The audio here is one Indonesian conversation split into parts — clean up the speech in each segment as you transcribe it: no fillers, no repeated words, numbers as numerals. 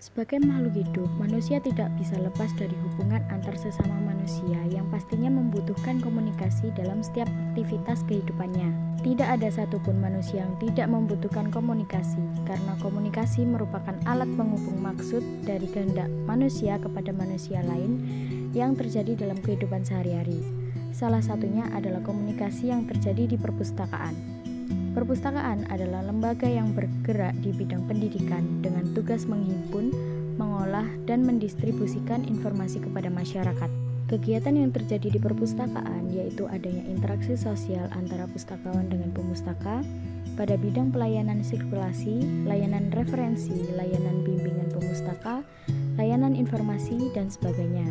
Sebagai makhluk hidup, manusia tidak bisa lepas dari hubungan antar sesama manusia yang pastinya membutuhkan komunikasi dalam setiap aktivitas kehidupannya. Tidak ada satupun manusia yang tidak membutuhkan komunikasi, karena komunikasi merupakan alat penghubung maksud dari kehendak manusia kepada manusia lain yang terjadi dalam kehidupan sehari-hari. Salah satunya adalah komunikasi yang terjadi di perpustakaan. Perpustakaan adalah lembaga yang bergerak di bidang pendidikan dengan tugas menghimpun, mengolah, dan mendistribusikan informasi kepada masyarakat. Kegiatan yang terjadi di perpustakaan yaitu adanya interaksi sosial antara pustakawan dengan pemustaka pada bidang pelayanan sirkulasi, layanan referensi, layanan bimbingan pemustaka, layanan informasi, dan sebagainya.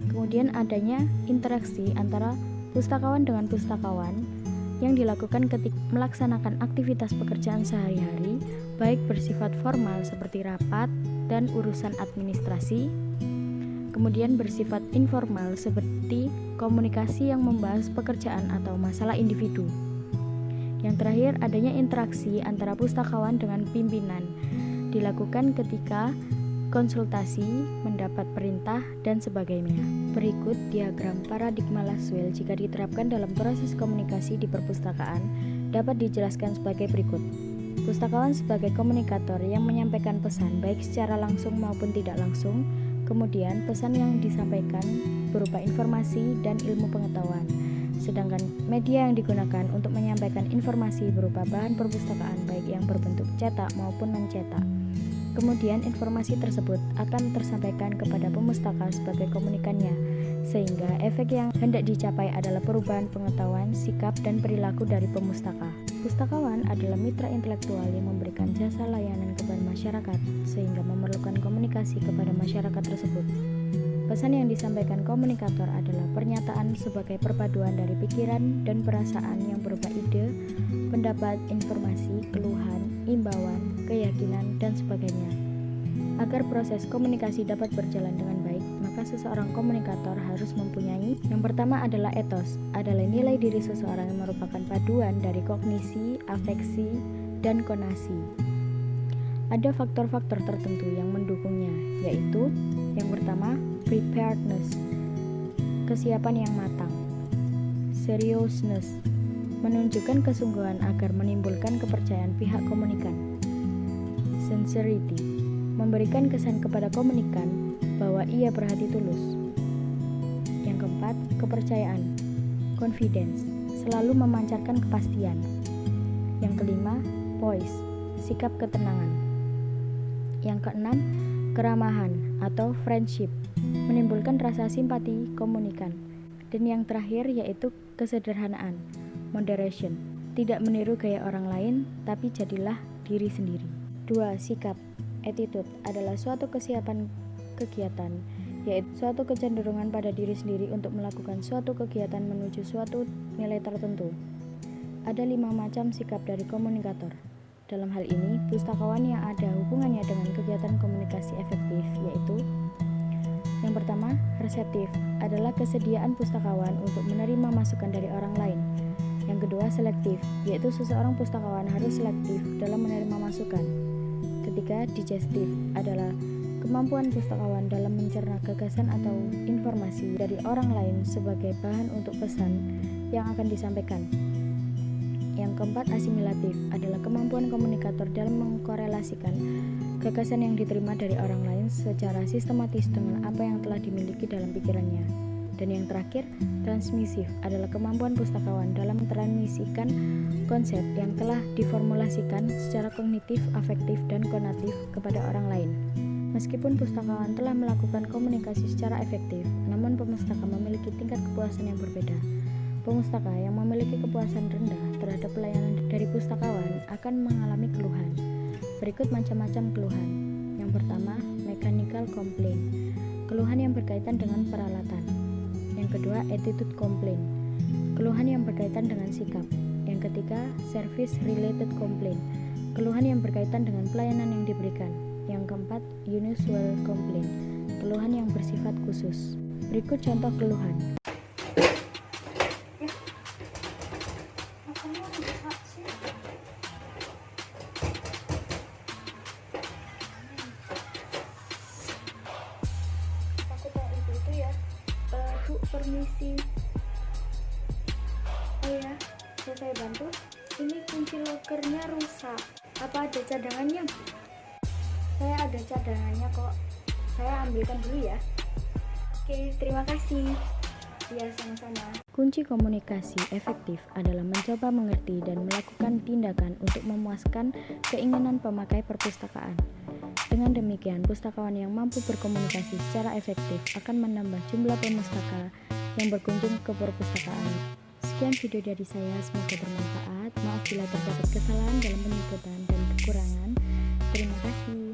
Kemudian adanya interaksi antara pustakawan dengan pustakawan yang dilakukan ketika melaksanakan aktivitas pekerjaan sehari-hari, baik bersifat formal seperti rapat dan urusan administrasi, kemudian bersifat informal seperti komunikasi yang membahas pekerjaan atau masalah individu. Yang terakhir, adanya interaksi antara pustakawan dengan pimpinan, dilakukan ketika konsultasi, mendapat perintah, dan sebagainya. Berikut diagram paradigma Laswell jika diterapkan dalam proses komunikasi di perpustakaan dapat dijelaskan sebagai berikut. Pustakawan sebagai komunikator yang menyampaikan pesan baik secara langsung maupun tidak langsung, kemudian pesan yang disampaikan berupa informasi dan ilmu pengetahuan. Sedangkan media yang digunakan untuk menyampaikan informasi berupa bahan perpustakaan baik yang berbentuk cetak maupun non-cetak. Kemudian informasi tersebut akan tersampaikan kepada pemustaka sebagai komunikannya, sehingga efek yang hendak dicapai adalah perubahan pengetahuan, sikap, dan perilaku dari pemustaka. Pustakawan adalah mitra intelektual yang memberikan jasa layanan kepada masyarakat, sehingga memerlukan komunikasi kepada masyarakat tersebut. Pesan yang disampaikan komunikator adalah pernyataan sebagai perpaduan dari pikiran dan perasaan yang berupa ide, pendapat, informasi, keluhan, imbauan, keyakinan, dan sebagainya. Agar proses komunikasi dapat berjalan dengan baik, maka seseorang komunikator harus mempunyai yang pertama adalah etos, adalah nilai diri seseorang yang merupakan paduan dari kognisi, afeksi, dan konasi. Ada faktor-faktor tertentu yang mendukungnya, yaitu yang pertama, preparedness, kesiapan yang matang. Seriousness, menunjukkan kesungguhan agar menimbulkan kepercayaan pihak komunikan. Sincerity, memberikan kesan kepada komunikan bahwa ia berhati tulus. Yang keempat, kepercayaan. Confidence, selalu memancarkan kepastian. Yang kelima, poise, sikap ketenangan. Yang keenam, keramahan atau friendship, menimbulkan rasa simpati komunikan. Dan yang terakhir yaitu kesederhanaan, moderation, tidak meniru gaya orang lain, tapi jadilah diri sendiri. 2. Sikap, attitude, adalah suatu kesiapan kegiatan, yaitu suatu kecenderungan pada diri sendiri untuk melakukan suatu kegiatan menuju suatu nilai tertentu. Ada 5 macam sikap dari komunikator. Dalam hal ini, pustakawan yang ada hubungannya dengan kegiatan komunikasi efektif, yaitu yang pertama, reseptif, adalah kesediaan pustakawan untuk menerima masukan dari orang lain. Yang kedua, selektif, yaitu seseorang pustakawan harus selektif dalam menerima masukan. Ketiga, digestif, adalah kemampuan pustakawan dalam mencerna gagasan atau informasi dari orang lain sebagai bahan untuk pesan yang akan disampaikan. Yang keempat, asimilatif, adalah kemampuan komunikator dalam mengkorelasikan gagasan yang diterima dari orang lain secara sistematis dengan apa yang telah dimiliki dalam pikirannya. Dan yang terakhir, transmisif, adalah kemampuan pustakawan dalam mentransmisikan konsep yang telah diformulasikan secara kognitif, afektif, dan konatif kepada orang lain. Meskipun pustakawan telah melakukan komunikasi secara efektif, namun pemustaka memiliki tingkat kepuasan yang berbeda. Pemustaka yang memiliki kepuasan rendah terhadap pelayanan dari pustakawan akan mengalami keluhan. Berikut macam-macam keluhan. Yang pertama, mechanical complaint, keluhan yang berkaitan dengan peralatan. Yang kedua, attitude complaint, keluhan yang berkaitan dengan sikap. Yang ketiga, service related complaint, keluhan yang berkaitan dengan pelayanan yang diberikan. Yang keempat, unusual complaint, keluhan yang bersifat khusus. Berikut contoh keluhan. Permisi. Oh ya, bisa saya bantu? Ini kunci lokernya rusak. Apa ada cadangannya, Bu? Saya ada cadangannya kok. Saya ambilkan dulu ya. Oke, terima kasih. Ya, sama-sama. Kunci komunikasi efektif adalah mencoba mengerti dan melakukan tindakan untuk memuaskan keinginan pemakai perpustakaan. Dengan demikian, pustakawan yang mampu berkomunikasi secara efektif akan menambah jumlah pemustaka yang berkunjung ke perpustakaan. Sekian video dari saya, semoga bermanfaat. Maaf bila terdapat kesalahan dalam penyebutan dan kekurangan. Terima kasih.